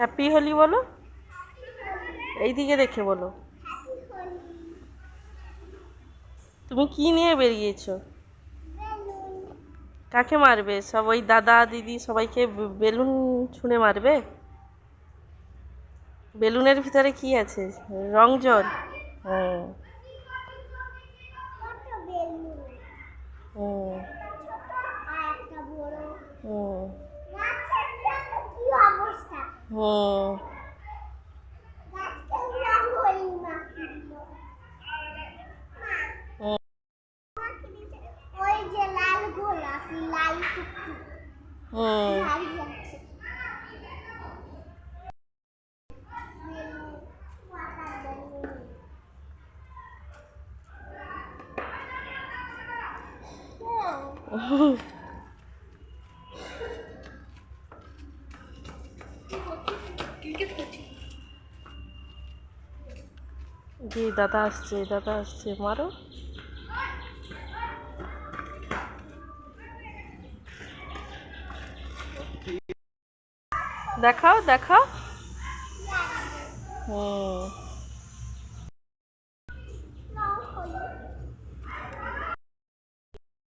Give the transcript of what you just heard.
Happy Holi বলো, এইদিকে দেখে বলো। তুমি কি নিয়ে বেরিয়েছো? কাকে মারবে? সব ওই দাদা দিদি সবাইকে বেলুন ছুঁড়ে মারবে? বেলুনের ভিতরে কি আছে? রং জল? হুম হুম হুম হুম হুম হুম হুম। জি, দাদা আসছে, দাদা আসছে, মারো। দেখাও দেখাও। হুম